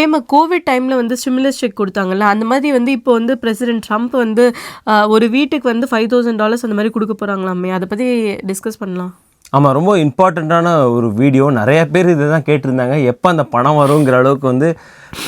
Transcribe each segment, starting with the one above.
Prema Covid டைமில் வந்து stimulus check கொடுத்தாங்கல்ல, அந்த மாதிரி வந்து இப்போ வந்து பிரசிடென்ட் ட்ரம்ப் வந்து ஒரு வீட்டுக்கு வந்து $5,000 அந்த மாதிரி கொடுக்க போகிறாங்களாமே, அதை பற்றி டிஸ்கஸ் பண்ணலாம். ஆமாம், ரொம்ப இம்பார்ட்டண்ட்டான ஒரு வீடியோ. நிறைய பேர் இதை தான் கேட்டிருந்தாங்க, எப்போ அந்த பணம் வருங்கிற அளவுக்கு வந்து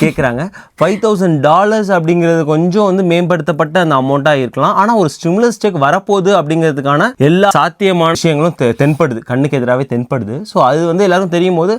கேட்குறாங்க. $5,000 அப்படிங்கிறது கொஞ்சம் வந்து மேம்படுத்தப்பட்ட அந்த அமௌண்ட்டாக இருக்கலாம். ஆனால் ஒரு ஸ்டிமுலஸ் செக் வரப்போகுது அப்படிங்கிறதுக்கான எல்லா சாத்தியமான விஷயங்களும் தென்படுது, கண்ணுக்கு எதிராகவே தென்படுது. ஸோ அது வந்து எல்லாரும் தெரியும் போது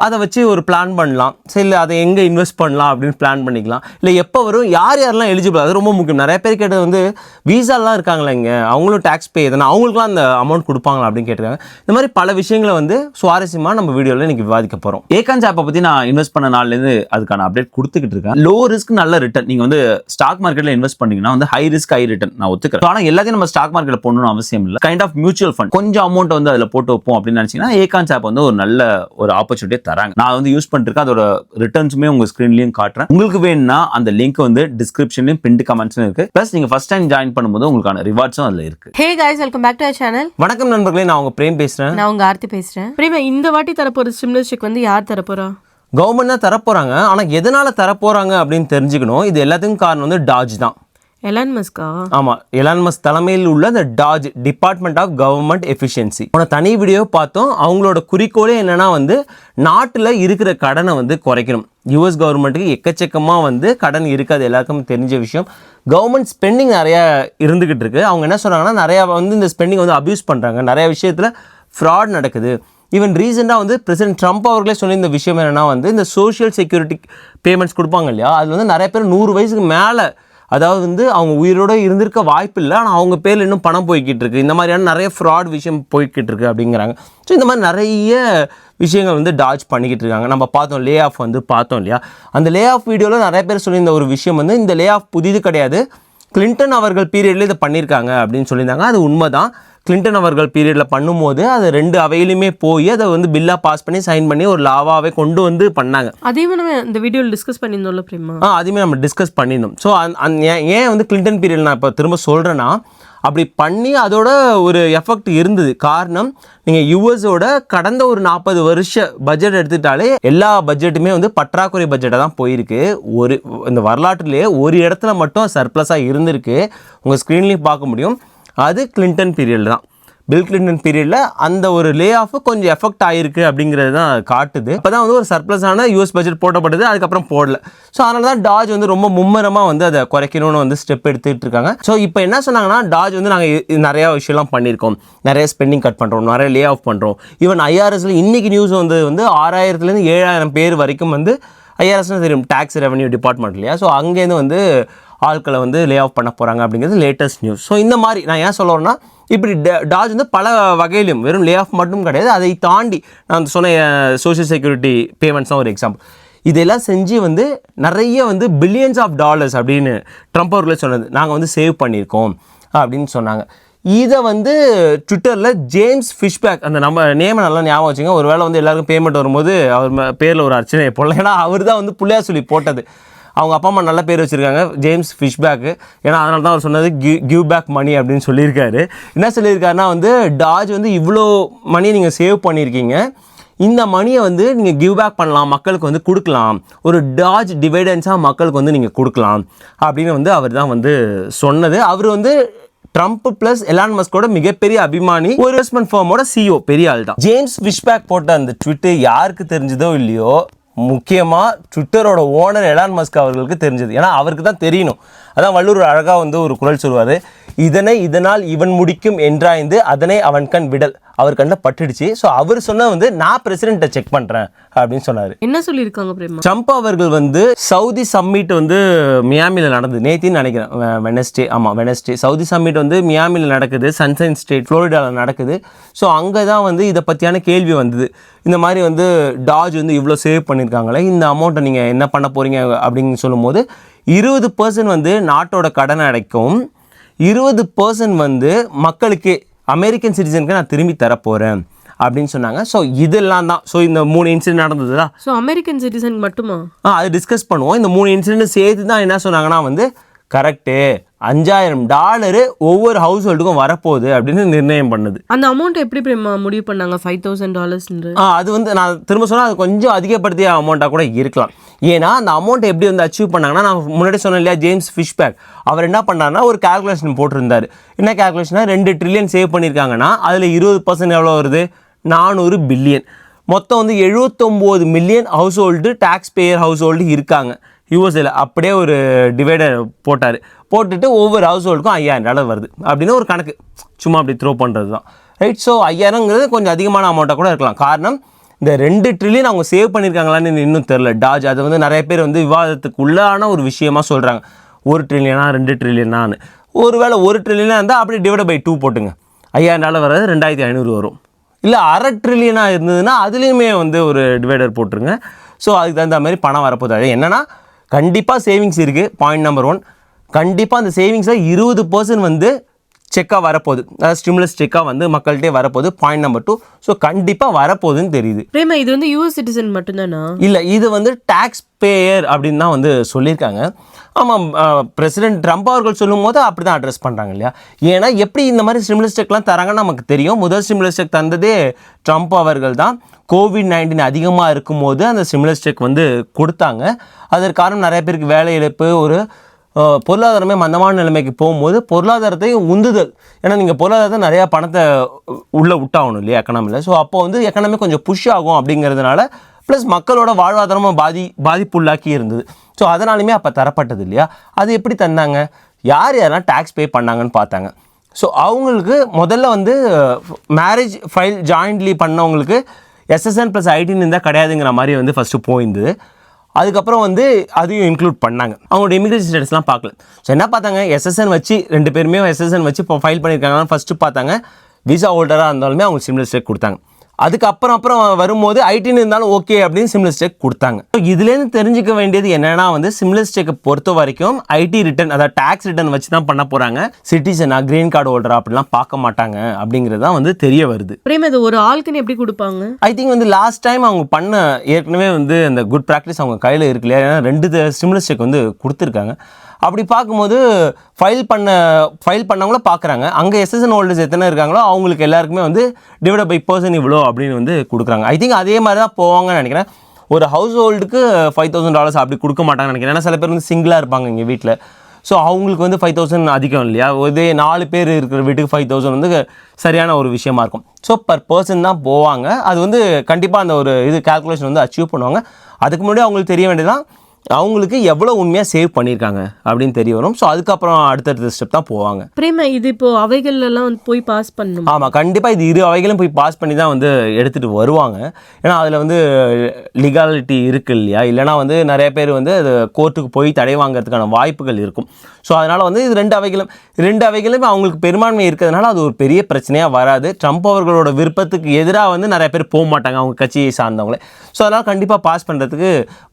அதை வச்சு ஒரு பிளான் பண்ணலாம். சரி, இல்லை அதை எங்கே இன்வெஸ்ட் பண்ணலாம் அப்படின்னு பிளான் பண்ணிக்கலாம். இல்லை எப்போ வரும், யார் யாரெல்லாம் எலிஜிபிள், அது ரொம்ப முக்கியம். நிறைய பேர் கேட்டது வந்து வீசாலாம் இருக்காங்களா இங்கே, அவங்களும் டேக்ஸ் பே தானே, அவங்களுக்குலாம் அந்த அமௌண்ட் கொடுப்பாங்களா அப்படின்னு கேட்டிருக்காங்க. இந்த மாதிரி பல விஷயங்களை வந்து சுவாரஸ்யமாக நம்ம வீடியோவில் இன்றைக்கி விவாதிக்க போகிறோம். ஏகான்ஸ் ஆப்பை பற்றி நான் இன்வெஸ்ட் பண்ண நாள்லேருந்து அதுக்கான அப்டேட் கொடுத்துக்கிட்டு இருக்கேன். லோ ரிஸ்க் நல்ல ரிட்டர்ன். நீங்கள் வந்து ஸ்டாக் மார்க்கெட்டில் இன்வெஸ்ட் பண்ணிங்கன்னா வந்து ஹை ரிஸ்க் ஹை ரிட்டர்ன் நான் ஒத்துக்கிறேன். ஆனால் எல்லாத்தையும் நம்ம ஸ்டாக் மார்க்கெட்டில் போடணும்னு அவசியம் இல்லை. கைண்ட் ஆஃப் மியூச்சுவல் ஃபண்ட் கொஞ்சம் அமௌண்ட் வந்து அதில் போட்டு வைப்போம் அப்படின்னு நினச்சிங்கன்னா ஏகான்ஸ் ஆப் வந்து ஒரு நல்ல ஒரு ஆப்பர்ச்சுனிட்டியை தராங்க. நான் வந்து யூஸ் பண்ணிருக்கேன். அதோட ரிட்டர்ன்ஸுமே உங்க ஸ்கிரீன்லயும் காட்டுறேன். உங்களுக்கு வேணும்னா அந்த லிங்க் வந்து டிஸ்கிரிப்ஷன்லயும் பின் கமெண்ட்ஸ்லயும் இருக்கு. பிளஸ் நீங்க ஃபர்ஸ்ட் டைம் ஜாயின் பண்ணும்போது உங்களுக்கான ரிவார்ட்ஸும் அதுல இருக்கு. Hey guys, welcome back to our channel. வணக்கம் நண்பர்களே, நான் உங்க பிரேம் பேசுறேன். நான் உங்க ஆர்த்தி பேசுறேன். பிரேமா, இந்த வாட்டி தரப்போற ஸ்டிமுலஸ் செக் வந்து யார் தரப்போறா? கவர்மெண்ட் தான் தரப்போறாங்க. ஆனா எதனால தரப்போறாங்க அப்படின்னு தெரிஞ்சுக்கணும். இது எல்லாத்துக்கும் காரணம் வந்து டாஜ் தான். எலான் மஸ்கா? ஆமா, எலான் மஸ்க் தலைமையில் உள்ள அந்த டாஜ், டிபார்ட்மெண்ட் ஆஃப் கவர்மெண்ட் எஃபிஷியன்சி. தனி வீடியோ பார்த்தோம். அவங்களோட குறிக்கோளே என்னன்னா வந்து நாட்டில் இருக்கிற கடனை வந்து குறைக்கணும். யூஎஸ் கவர்மெண்ட்டுக்கு எக்கச்சக்கமாக வந்து கடன் இருக்காது, எல்லாருக்கும் தெரிஞ்ச விஷயம். கவர்மெண்ட் ஸ்பெண்டிங் நிறையா இருந்துகிட்டு இருக்கு. அவங்க என்ன சொல்றாங்கன்னா, நிறையா வந்து இந்த ஸ்பெண்டிங் வந்து அப்யூஸ் பண்ணுறாங்க, நிறைய விஷயத்தில் ஃப்ராட் நடக்குது. ஈவன் ரீசெண்டாக வந்து பிரசிடென்ட் ட்ரம்ப் அவர்களே சொல்லியிருந்த விஷயம் என்னென்னா வந்து இந்த சோஷியல் செக்யூரிட்டி பேமெண்ட்ஸ் கொடுப்பாங்க இல்லையா, அது வந்து நிறைய பேர் 100 வயசுக்கு மேலே, அதாவது வந்து அவங்க உயிரோடு இருந்திருக்க வாய்ப்பு இல்லை, ஆனால் அவங்க பேரில் இன்னும் பணம் போய்கிட்டு இருக்கு. இந்த மாதிரியான நிறைய ஃப்ராட் விஷயம் போய்கிட்டு இருக்கு அப்படிங்கிறாங்க. ஸோ இந்த மாதிரி நிறைய விஷயங்கள் வந்து டாஜ் பண்ணிக்கிட்டு இருக்காங்க. நம்ம பார்த்தோம், லே ஆஃப் வந்து பார்த்தோம் இல்லையா. அந்த லே ஆஃப் வீடியோவில் நிறைய பேர் சொல்லியிருந்த ஒரு விஷயம் வந்து இந்த லே ஆஃப் புதிது கிடையாது, கிளின்டன் அவர்கள் பீரியட்லேயே இதை பண்ணியிருக்காங்க அப்படின்னு சொல்லியிருந்தாங்க. அது உண்மை தான். கிளின்டன் அவர்கள் பீரியடில் பண்ணும்போது அது 2 அவையிலுமே போய் அதை வந்து பில்லாக பாஸ் பண்ணி சைன் பண்ணி ஒரு லாவாவே கொண்டு வந்து பண்ணாங்க. அதையுமே நம்ம இந்த வீடியோவில் டிஸ்கஸ் பண்ணியிருந்தோம்ல பிரேமா. அதையுமே நம்ம டிஸ்கஸ் பண்ணியிருந்தோம். ஸோ ஏன் வந்து கிளின்டன் பீரியட் நான் இப்போ திரும்ப சொல்கிறேன்னா, அப்படி பண்ணி அதோட ஒரு எஃபெக்ட் இருந்தது. காரணம், நீங்கள் யூஎஸோட கடந்த ஒரு 40 வருஷ பட்ஜெட் எடுத்துட்டாலே எல்லா பட்ஜெட்டுமே வந்து பற்றாக்குறை பட்ஜெட்டாக தான் போயிருக்கு. இந்த வரலாற்றிலே ஒரு இடத்துல மட்டும் சர்ப்ளஸாக இருந்திருக்கு, உங்கள் ஸ்க்ரீன்லேயும் பார்க்க முடியும். அது கிளின்டன் பீரியட் தான். பில் கிளின்டன் பீரியடில் அந்த ஒரு லே ஆஃப் கொஞ்சம் எஃபெக்ட் ஆகிருக்கு அப்படிங்கிறது தான் காட்டுது. அப்போ தான் வந்து ஒரு சர்ப்ளஸான யூஎஸ் பட்ஜெட் போட்டப்பட்டது, அதுக்கப்புறம் போடல. ஸோ அதனால தான் டாஜ் வந்து ரொம்ப மும்மரமாக வந்து அதை குறைக்கணும்னு வந்து ஸ்டெப் எடுத்துகிட்டு இருக்காங்க. ஸோ இப்போ என்ன சொன்னாங்கன்னா, டாஜ் வந்து நாங்கள் நிறையா விஷயம்லாம் பண்ணியிருக்கோம், நிறைய ஸ்பெண்டிங் கட் பண்ணுறோம், நிறைய லே ஆஃப் பண்ணுறோம். ஈவன் ஐஆர்எஸில் இன்றைக்கி நியூஸ் வந்து 6000 to 7000 பேர் வரைக்கும் வந்து, ஐஆர்எஸ்னு தெரியும், டேக்ஸ் ரெவன்யூ டிபார்ட்மெண்ட் இல்லையா. ஸோ அங்கேருந்து வந்து ஆட்களை வந்து லே ஆஃப் பண்ண போகிறாங்க அப்படிங்கிறது லேட்டஸ்ட் நியூஸ். ஸோ இந்த மாதிரி நான் ஏன் சொல்ல வரேன்னா, இப்படி டாஜ் வந்து பல வகையிலும் வெறும் லே ஆஃப் மட்டும் கிடையாது, அதை தாண்டி நான் சொன்ன சோஷியல் செக்யூரிட்டி பேமெண்ட்ஸ் தான் ஒரு எக்ஸாம்பிள். இதெல்லாம் செஞ்சு வந்து நிறைய வந்து பில்லியன்ஸ் ஆஃப் டாலர்ஸ் அப்படின்னு ட்ரம்ப் அவர்களே சொன்னது, நாங்கள் வந்து சேவ் பண்ணியிருக்கோம் அப்படின்னு சொன்னாங்க. இதை வந்து ட்விட்டரில் ஜேம்ஸ் ஃபிஷ்பேக், அந்த நம்ம நேமை நல்லா ஞாபகம் வச்சுங்க, ஒரு வேளை வந்து எல்லாருக்கும் பேமெண்ட் வரும்போது அவர் பேரில் ஒரு அர்ச்சனையை போடல. ஏன்னா அவர் தான் வந்து புள்ளையா சொல்லி போட்டது. அவங்க அப்பா அம்மா நல்ல பேர் வச்சுருக்காங்க, ஜேம்ஸ் ஃபிஷ்பேக்கு. ஏன்னா அதனால தான் அவர் சொன்னது கிவ் பேக் மணி அப்படின்னு சொல்லியிருக்காரு. என்ன சொல்லியிருக்காருன்னா வந்து, டாஜ் வந்து இவ்வளோ மணி நீங்கள் சேவ் பண்ணியிருக்கீங்க, இந்த மணியை வந்து நீங்கள் கிவ் பேக் பண்ணலாம், மக்களுக்கு வந்து கொடுக்கலாம், ஒரு டாஜ் டிவைடன்ஸாக மக்களுக்கு வந்து நீங்கள் கொடுக்கலாம் அப்படின்னு வந்து அவர் தான் வந்து சொன்னது. அவர் வந்து ட்ரம்ப் பிளஸ் எலான் மஸ்கோட மிகப்பெரிய அபிமானி, ஒரு இன்வெஸ்ட்மெண்ட் ஃபார்மோட சிஇஓ, பெரிய ஆள் தான். ஜேம்ஸ் ஃபிஷ்பேக் போட்ட அந்த ட்விட்டு யாருக்கு தெரிஞ்சதோ இல்லையோ, முக்கியமாக ட்விட்டரோட ஓனர் எலான் மஸ்க் அவர்களுக்கு தெரிஞ்சது. ஏன்னா அவருக்கு தான் தெரியணும். அதான் வள்ளுவர் அழகாக வந்து ஒரு குறள் சொல்வார், இதனால் இவன் முடிக்கும் என்றாய்ந்து அதனை அவன் கண் விடல். அவர் கண்ணில் பட்டுடுச்சு. ஸோ அவர் சொன்ன வந்து, நான் பிரசிடென்ட்டை செக் பண்ணுறேன் அப்படின்னு சொன்னார். என்ன சொல்லியிருக்காங்க பிரேமா? ட்ரம்ப் அவர்கள் வந்து சவுதி சம்மிட் வந்து மியாமியில் நடந்தது, நேத்தின்னு நினைக்கிறேன், வெனஸ்டே. ஆமாம், வெனஸ்டே சவுதி சம்மிட் வந்து மியாமியில் நடக்குது, சன்ஷைன் ஸ்டேட் ஃப்ளோரிடாவில் நடக்குது. ஸோ அங்கே தான் வந்து இதை பற்றியான கேள்வி வந்தது. இந்த மாதிரி வந்து டாஜ் வந்து இவ்வளோ சேவ் பண்ணியிருக்காங்களே, இந்த அமௌண்ட்டை நீங்கள் என்ன பண்ண போகிறீங்க அப்படின்னு சொல்லும்போது, 20% வந்து நாட்டோட கடனை அடைக்கும், 20% வந்து மக்களுக்கு, அமெரிக்கன் சிட்டிசனுக்கு நான் திரும்பி தரப்போகிறேன் அப்படின்னு சொன்னாங்க. ஸோ இதெல்லாம் தான். ஸோ இந்த 3 இன்சிடென்ட் நடந்ததுதா. ஸோ அமெரிக்கன் சிட்டிசன் மட்டுமா? அது டிஸ்கஸ் பண்ணுவோம். இந்த 3 இன்சிடென்ட் சேர்த்து தான் என்ன சொன்னாங்கன்னா வந்து, கரெக்டு $5000 ஒவ்வொரு ஹவுஸ் ஹோல்டுக்கும் வரப்போகுது அப்படின்னு நிர்ணயம் பண்ணுது. அந்த அமௌண்ட் எப்படி பிரேமா முடிவு பண்ணாங்க $5000? அது வந்து நான் திரும்ப சொன்னால் அது கொஞ்சம் அதிகப்படுத்திய அமௌண்ட்டாக கூட இருக்கலாம். ஏன்னா அந்த அமௌண்ட் எப்படி வந்து அச்சீவ் பண்ணாங்கன்னா, நான் முன்னாடி சொன்னேன் இல்லையா, ஜேம்ஸ் ஃபிஷ்பேக் அவர் என்ன பண்ணாருன்னா ஒரு கால்குலேஷன் போட்டிருந்தார். என்ன கால்குலேஷனா, 2 ட்ரில்லியன் சேவ் பண்ணியிருக்காங்கன்னா அதில் 20% எவ்வளோ வருது, 400 பில்லியன். மொத்தம் வந்து 79 million household, taxpayer household இருக்காங்க யூஎஸ்ஏல. அப்படியே ஒரு டிவைடர் போட்டுட்டு ஒவ்வொரு ஹவுஸ் ஹோல்டுக்கும் $5000 வருது அப்படின்னு ஒரு கணக்கு, சும்மா அப்படி த்ரோ பண்ணுறது தான், ரைட். ஸோ 5000ங்கிறது கொஞ்சம் அதிகமான அமௌண்ட்டாக கூட இருக்கலாம். காரணம் இந்த 2 ட்ரில்லியன் அவங்க சேவ் பண்ணியிருக்காங்களான்னு இன்னும் தெரில. டாஜ் அதை வந்து நிறைய பேர் வந்து விவாதத்துக்கு உள்ளான ஒரு விஷயமா சொல்கிறாங்க. 1 ட்ரில்லியனா 2 ட்ரில்லியனான்னு. ஒருவேளை 1 ட்ரில்லியனாக இருந்தால் அப்படியே டிவைட் பை 2 போட்டுங்க, $5000 வர்றது 2500 வரும். இல்லை $1/2 ட்ரில்லியனாக இருந்ததுன்னா அதுலேயுமே வந்து ஒரு டிவைடர் போட்டுருங்க. ஸோ அதுக்கு தகுந்த மாதிரி பணம் வரப்போகுது. அது என்னென்னா கண்டிப்பாக சேவிங்ஸ் இருக்குது, பாயிண்ட் நம்பர் 1. கண்டிப்பாக அந்த சேவிங்ஸில் 20% வந்து செக்காக வரப்போகுது, அதாவது ஸ்டிமுலஸ் செக்காக வந்து மக்கள்கிட்டே வரப்போகுது, பாயிண்ட் நம்பர் 2. ஸோ கண்டிப்பாக வரப்போகுதுன்னு தெரியுது. பிரேமா, இது வந்து யூஎஸ் சிட்டிசன் மட்டும்தானா? இல்லை, இது வந்து டேக்ஸ் பேயர் அப்படின்னு தான் வந்து சொல்லியிருக்காங்க. ஆமாம், பிரசிடென்ட் ட்ரம்ப் அவர்கள் சொல்லும் போது அப்படி தான் அட்ரஸ் பண்ணுறாங்க இல்லையா. ஏன்னா எப்படி இந்த மாதிரி ஸ்டிமுலஸ் செக்லாம் தராங்கன்னு நமக்கு தெரியும். முதல் ஸ்டிமுலஸ் செக் தந்ததே ட்ரம்ப் அவர்கள் தான். COVID-19 அதிகமாக இருக்கும்போது அந்த ஸ்டிமுலஸ் செக் வந்து கொடுத்தாங்க. அதற்கு காரணம் நிறைய பேருக்கு வேலை இழப்பு, ஒரு பொருளாதாரமே மந்தமான நிலைமைக்கு போகும்போது பொருளாதாரத்தை உந்துதல். ஏன்னா நீங்கள் பொருளாதாரத்தை நிறையா பணத்தை உள்ளே விட்டாகணும் இல்லையா எக்கனாமியில். ஸோ அப்போ வந்து எக்கனாமி கொஞ்சம் புஷ் ஆகும் அப்படிங்கிறதுனால, ப்ளஸ் மக்களோட வாழ்வாதாரமும் பாதிப்புள்ளாக்கி இருந்தது. ஸோ அதனாலுமே அப்போ தரப்பட்டது இல்லையா. அது எப்படி தந்தாங்க, யாரெல்லாம் டேக்ஸ் பே பண்ணாங்கன்னு பார்த்தாங்க. ஸோ அவங்களுக்கு முதல்ல வந்து மேரேஜ் ஃபைல் ஜாயின்ட்லி பண்ணவங்களுக்கு SSN + 18 இருந்தால் கிடையாதுங்கிற மாதிரி வந்து ஃபஸ்ட்டு போயிருந்தது. அதுக்கப்புறம் வந்து அதையும் இன்க்ளூட் பண்ணாங்க. அவங்களோட இமிகிரேஷன் ஸ்டேட்டஸ்லாம் பார்க்கல. ஸோ என்ன பார்த்தாங்க, SSN வச்சு 2 பேருமே SSN வச்சு இப்போ ஃபைல் பண்ணியிருக்காங்கன்னு ஃபஸ்ட்டு பார்த்தாங்க. விசா ஹோல்டராக இருந்தாலுமே அவங்க ஸ்டிமுலஸ் செக் கொடுத்தாங்க. அதுக்கப்புறம் வரும்போது 18 இருந்தாலும் ஓகே அப்படின்னு ஸ்டிமுலஸ் செக் கொடுத்தாங்க. ஸோ இதுலேருந்து தெரிஞ்சிக்க வேண்டியது என்னென்னா வந்து ஸ்டிமுலஸ் செக்கை பொறுத்த வரைக்கும் ஐடி ரிட்டர்ன், அதாவது டேக்ஸ் ரிட்டர்ன் வச்சு தான் பண்ண போகிறாங்க. சிட்டிசனா, கிரீன் கார்டு ஹோல்டரா அப்படிலாம் பார்க்க மாட்டாங்க அப்படிங்கிறது தான் வந்து தெரிய வருது. பிரேம், இது ஒரு ஆளுக்குன்னு எப்படி கொடுப்பாங்க? ஐ திங்க் வந்து லாஸ்ட் டைம் அவங்க பண்ண ஏற்கனவே வந்து அந்த குட் ப்ராக்டிஸ் அவங்க கையில் இருக்கு இல்லையா. ஏன்னா 2 ஸ்டிமுலஸ் செக் வந்து கொடுத்துருக்காங்க. அப்படி பார்க்கும்போது ஃபைல் பண்ணவங்கள பார்க்குறாங்க. அங்கே SSN ஹோல்டர்ஸ் எத்தனை இருக்காங்களோ அவங்களுக்கு எல்லாருக்குமே வந்து டிவைட் பை பர்சன் இவ்வளோ அப்படின்னு வந்து கொடுக்குறாங்க. ஐ திங்க் அதே மாதிரி தான் போவாங்கன்னு நினைக்கிறேன். ஒரு ஹவுஸ் ஹோல்டுக்கு $5000 அப்படி கொடுக்க மாட்டாங்கன்னு நினைக்கிறேன். ஏன்னா சில பேர் வந்து சிங்கிளாக இருப்பாங்க இங்கே வீட்டில். ஸோ அவங்களுக்கு வந்து 5000 அதிகம் இல்லையா. இதே 4 பேர் இருக்கிற வீட்டுக்கு 5000 வந்து சரியான ஒரு விஷயமா இருக்கும். ஸோ பர் பர்சன் தான் போவாங்க. அது வந்து கண்டிப்பாக அந்த ஒரு கால்குலேஷன் வந்து அச்சீவ் பண்ணுவாங்க. அதுக்கு முன்னாடி அவங்களுக்கு தெரிய வேண்டியதுதான் அவங்களுக்கு எவ்வளோ உண்மையாக சேவ் பண்ணியிருக்காங்க அப்படின்னு தெரிய வரும். ஸோ அதுக்கப்புறம் அடுத்தடுத்த ஸ்டெப் தான் போவாங்க. பிரேமா, இது இப்போ அவைகள்லாம் வந்து போய் பாஸ் பண்ணணும். ஆமாம், கண்டிப்பாக இது 2 அவைகளும் போய் பாஸ் பண்ணி தான் வந்து எடுத்துகிட்டு வருவாங்க. ஏன்னா அதில் வந்து லீகாலிட்டி இருக்குது இல்லையா. இல்லைனா வந்து நிறைய பேர் வந்து அது கோர்ட்டுக்கு போய் தடை வாங்கிறதுக்கான வாய்ப்புகள் இருக்கும். ஸோ அதனால் வந்து இது 2 அவைகளும் அவங்களுக்கு பெரும்பான்மை இருக்கிறதுனால அது ஒரு பெரிய பிரச்சனையாக வராது. ட்ரம்ப் அவர்களோட விருப்பத்துக்கு எதிராக வந்து நிறைய பேர் போக மாட்டாங்க, அவங்க கட்சியை சார்ந்தவங்களே. ஸோ அதனால் கண்டிப்பாக பாஸ் பண்ணுறதுக்கு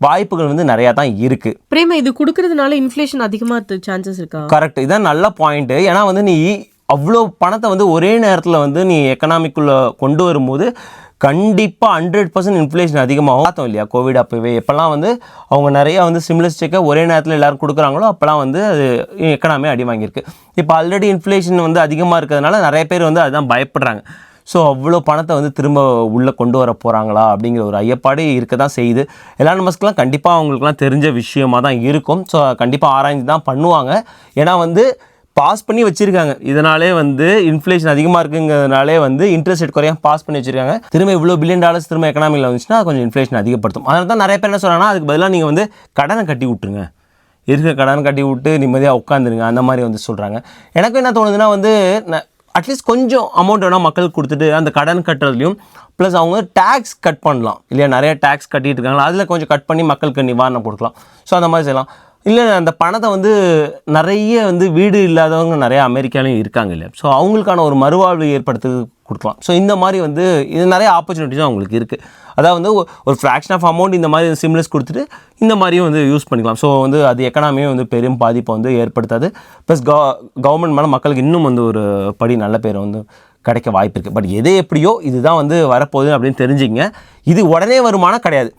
வாய்ப்புகள் வந்து நிறையா தான் இருக்கு. பிரேமா, இது கொடுக்கறதுனால இன்ஃப்ளேஷன் அதிகமாக சான்சஸ் இருக்கா? கரெக்ட், இதான் நல்ல பாயிண்ட். ஏன்னா வந்து நீ அவ்வளோ பணத்தை வந்து ஒரே நேரத்தில் வந்து நீ எக்கனாமிக்குள்ளே கொண்டு வரும்போது கண்டிப்பாக 100% இன்ஃப்ளேஷன் அதிகமாகும். பார்த்தோம் இல்லையா கோவிட் அப்போவே எப்போல்லாம் வந்து அவங்க நிறையா வந்து ஸ்டிமுலஸ் செக்கை ஒரே நேரத்தில் எல்லோரும் கொடுக்குறாங்களோ அப்போல்லாம் வந்து அது எக்கனாமி அடி வாங்கியிருக்கு. இப்போ ஆல்ரெடி இன்ஃப்ளேஷன் வந்து அதிகமாக இருக்கிறதுனால நிறைய பேர் வந்து அதுதான் பயப்படுறாங்க. ஸோ அவ்வளோ பணத்தை வந்து திரும்ப உள்ளே கொண்டு வர போகிறாங்களா அப்படிங்கிற ஒரு ஐயப்பாடு இருக்க தான் செய்யுது. எலான் மஸ்க்லாம் கண்டிப்பாக அவங்களுக்குலாம் தெரிஞ்ச விஷயமாக தான் இருக்கும். ஸோ கண்டிப்பாக ஆராய்ஞ்சு தான் பண்ணுவாங்க. ஏன்னா வந்து பாஸ் பண்ணி வச்சுருக்காங்க. இதனாலே வந்து இன்ஃப்ளேஷன் அதிகமாக இருக்குங்கிறதுனாலே வந்து இன்ட்ரெஸ்ட் ரேட் குறையாக பாஸ் பண்ணி வச்சுருக்காங்க. திரும்ப இவ்வளோ $1 பில்லியன் திரும்ப எக்கனாமியில் வந்துச்சுன்னா கொஞ்சம் இன்ஃப்ளேஷன் அதிகப்படுத்தும். அதனால தான் நிறைய பேர் என்ன சொல்கிறாங்கன்னா, அதுக்கு பதிலாக நீங்கள் வந்து கடனை கட்டி விட்டுருங்க, இருக்கிற கடனை கட்டி விட்டு நிம்மதியாக உட்காந்துருங்க, அந்த மாதிரி வந்து சொல்கிறாங்க. எனக்கு என்ன தோணுதுன்னா வந்து அட்லீஸ்ட் கொஞ்சம் அமௌண்ட் வேணால் மக்களுக்கு கொடுத்துட்டு அந்த கடன் கட்டுறதுலையும் ப்ளஸ் அவங்க டேக்ஸ் கட் பண்ணலாம் இல்லையா. நிறைய டேக்ஸ் கட்டிகிட்டு இருக்காங்களா, அதில் கொஞ்சம் கட் பண்ணி மக்களுக்கு நிவாரணம் கொடுக்கலாம். ஸோ அந்த மாதிரி செய்யலாம். இல்லை அந்த பணத்தை வந்து நிறைய வந்து வீடு இல்லாதவங்க நிறையா அமெரிக்காலையும் இருக்காங்க இல்லையா. ஸோ அவங்களுக்கான ஒரு மறுவாழ்வு ஏற்படுத்தி கொடுக்கலாம். ஸோ இந்த மாதிரி வந்து இது நிறைய ஆப்பர்ச்சுனிட்டிஸும் அவங்களுக்கு இருக்குது. அதாவது வந்து ஒரு ஃப்ராக்ஷன் ஆஃப் அமௌண்ட் இந்த மாதிரி ஸ்டிமுலஸ் கொடுத்துட்டு இந்த மாதிரியும் வந்து யூஸ் பண்ணிக்கலாம். ஸோ வந்து அது எக்கனாமியும் வந்து பெரும் பாதிப்பை வந்து ஏற்படுத்தாது. ப்ளஸ் கவர்மெண்ட் மேலே மக்களுக்கு இன்னும் வந்து ஒரு படி நல்ல பேர் வந்து கிடைக்க வாய்ப்பு இருக்குது. பட் எது எப்படியோ இதுதான் வந்து வரப்போகுது அப்படின்னு தெரிஞ்சுங்க. இது உடனே வருமானம் கிடையாது.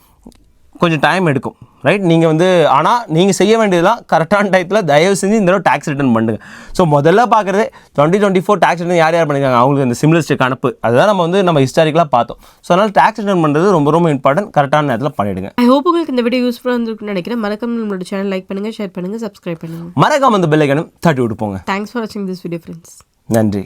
கொஞ்சம் டைம் எடுக்கும், ரைட்? நீங்கள் வந்து ஆனால் நீங்கள் செய்ய வேண்டியதெல்லாம் கரெக்டான டயத்தில் தயவு செஞ்சு இந்த தடவை டேக்ஸ் ரிட்டர்ன் பண்ணுங்க. ஸோ முதல்ல பார்க்குறதே 2024 டேக்ஸ் ரிட்டர்ன் யார் யார் பண்ணியிருக்காங்க, அவங்களுக்கு இந்த சிமிலர் செக் அனுப்பு, அதுதான் நம்ம ஹிஸ்டாரிக்கலாக பார்த்தோம். ஸோ அதனால் டேக்ஸ் ரிட்டர்ன் பண்ணுறது ரொம்ப ரொம்ப இம்பார்ட்டன்ட், கரெக்டான நேரத்தில் பண்ணிவிடுங்க. ஐ ஹோப் உங்களுக்கு இந்த வீடியோ யூஸ்ஃபுல்லாக இருந்திருக்குன்னு நினைக்கிறேன். மறக்காம நம்மளோட சேனல் லைக் பண்ணுங்கள், ஷேர் பண்ணுங்கள், சப்ஸ்கிரைப் பண்ணுங்கள். மறக்காம அந்த பெல் ஐக்கனும் தட்டி விட்டு போங்க. தேங்க்ஸ் ஃபார் வாட்சிங் திஸ் வீடியோ ஃப்ரெண்ட்ஸ். நன்றி.